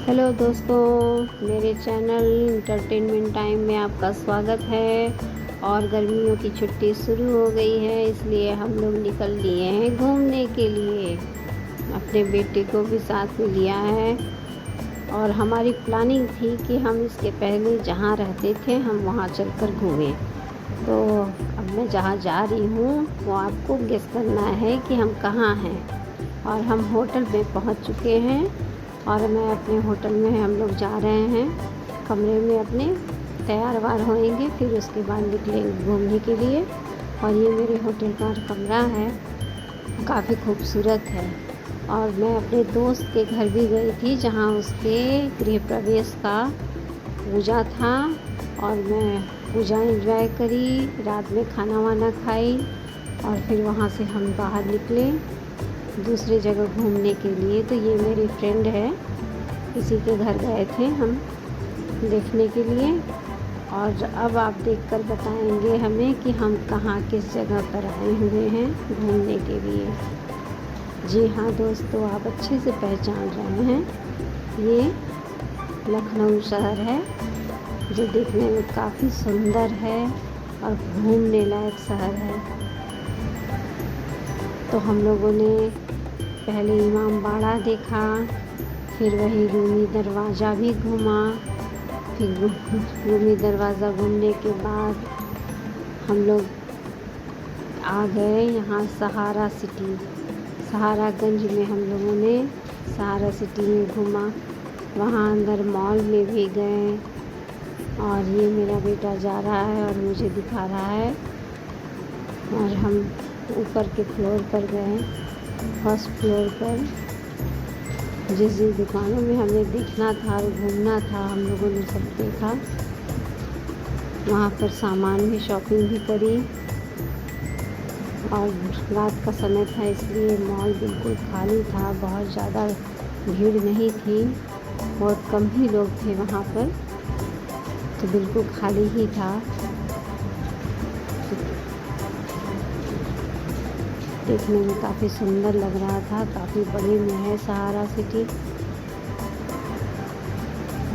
Hello दोस्तों, मेरे channel entertainment time में आपका स्वागत है। और गर्मियों की छुट्टी शुरू हो गई है, इसलिए हम लोग निकल लिए हैं घूमने के लिए। अपने बेटे को भी साथ में लिया है और हमारी प्लानिंग थी कि हम इसके पहले जहाँ रहते थे हम वहाँ चलकर घूमें। तो अब मैं जहाँ जा रही हूँ वो आपको गेस करना है कि हम कहाँ हैं। और हम होटल में पहुँच चुके हैं और मैं अपने होटल में हम लोग जा रहे हैं कमरे में अपने तैयार वार होएंगे, फिर उसके बाद निकलेंगे घूमने के लिए। और ये मेरे होटल का कमरा है, काफ़ी खूबसूरत है। और मैं अपने दोस्त के घर भी गई थी जहाँ उसके गृह प्रवेश का पूजा था और मैं पूजा एंजॉय करी, रात में खाना वाना खाई और फिर वहाँ से हम बाहर निकले दूसरी जगह घूमने के लिए। तो ये मेरी फ्रेंड है, किसी के घर गए थे हम देखने के लिए। और अब आप देखकर बताएंगे हमें कि हम कहाँ किस जगह पर आए हुए हैं घूमने के लिए। जी हाँ दोस्तों, आप अच्छे से पहचान रहे हैं, ये लखनऊ शहर है जो देखने में काफ़ी सुंदर है और घूमने लायक शहर है। तो हम लोगों ने पहले इमाम बाड़ा देखा, फिर वही रूमी दरवाज़ा भी घूमा। फिर रूमी दरवाज़ा घूमने के बाद हम लोग आ गए यहाँ सहारा सिटी। सहारागंज में हम लोगों ने सहारा सिटी में घूमा, वहाँ अंदर मॉल में भी गए। और ये मेरा बेटा जा रहा है और मुझे दिखा रहा है। और हम ऊपर के फ्लोर पर गए, फर्स्ट फ्लोर पर जिस दुकानों में हमें देखना था और घूमना था हम लोगों ने सब देखा। वहाँ पर सामान भी शॉपिंग भी करी। और रात का समय था इसलिए मॉल बिल्कुल खाली था, बहुत ज़्यादा भीड़ नहीं थी, बहुत कम ही लोग थे वहाँ पर, तो बिल्कुल खाली ही था। देखने में काफ़ी सुंदर लग रहा था, काफ़ी बड़ी में है सहारा सिटी।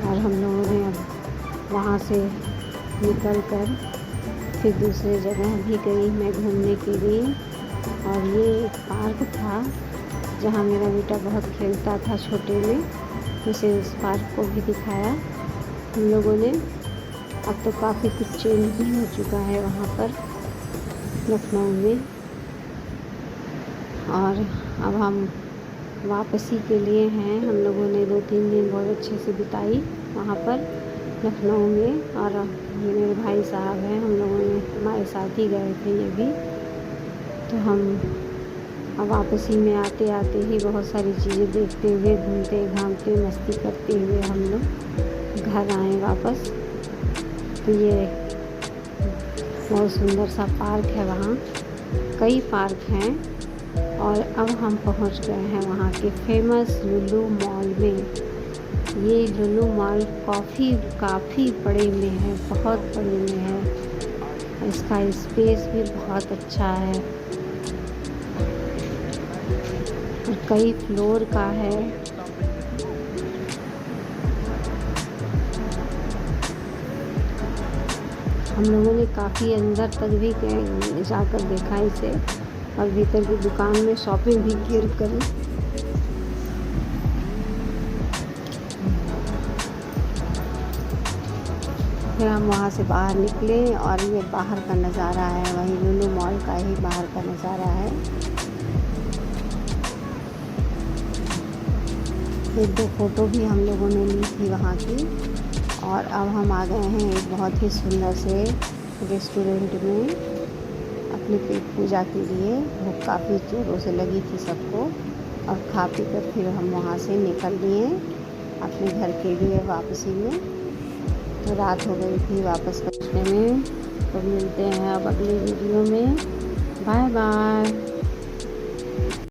और हम लोगों ने अब वहाँ से निकल कर फिर दूसरे जगह भी गई मैं घूमने के लिए। और ये एक पार्क था जहाँ मेरा बेटा बहुत खेलता था छोटे में, उसे उस पार्क को भी दिखाया हम लोगों ने। अब तो काफ़ी कुछ चेंज भी हो चुका है वहाँ पर लखनऊ में। और अब हम वापसी के लिए हैं। हम लोगों ने 2-3 दिन बहुत अच्छे से बिताई वहाँ पर लखनऊ में। और ये मेरे भाई साहब हैं, हम लोगों ने हमारे साथ ही गए थे ये भी। तो हम अब वापसी में आते आते ही बहुत सारी चीज़ें देखते हुए, घूमते घामते मस्ती करते हुए हम लोग घर आए वापस। तो ये बहुत सुंदर सा पार्क है, वहाँ कई पार्क हैं। और अब हम पहुंच गए हैं वहाँ के फेमस लुलु मॉल में। ये लुलु मॉल काफ़ी बड़े में है, बहुत बड़े में है। इसका स्पेस भी बहुत अच्छा है और कई फ्लोर का है। हम लोगों ने काफ़ी अंदर तक भी जाकर देखा इसे और भीतर की दुकान में शॉपिंग भी करी। फिर हम वहाँ से बाहर निकले और ये बाहर का नज़ारा है, वही लुलु मॉल का ही बाहर का नज़ारा है। एक दो फ़ोटो भी हम लोगों ने ली थी वहाँ की। और अब हम आ गए हैं एक बहुत ही सुंदर से रेस्टोरेंट में अपनी पेट पूजा के लिए। भूख काफ़ी जोरों से लगी थी सबको और खा पी कर फिर हम वहाँ से निकल लिए अपने घर के लिए वापसी में। तो रात हो गई थी वापस पहुँचने में। तो मिलते हैं अब अगली वीडियो में। Bye bye.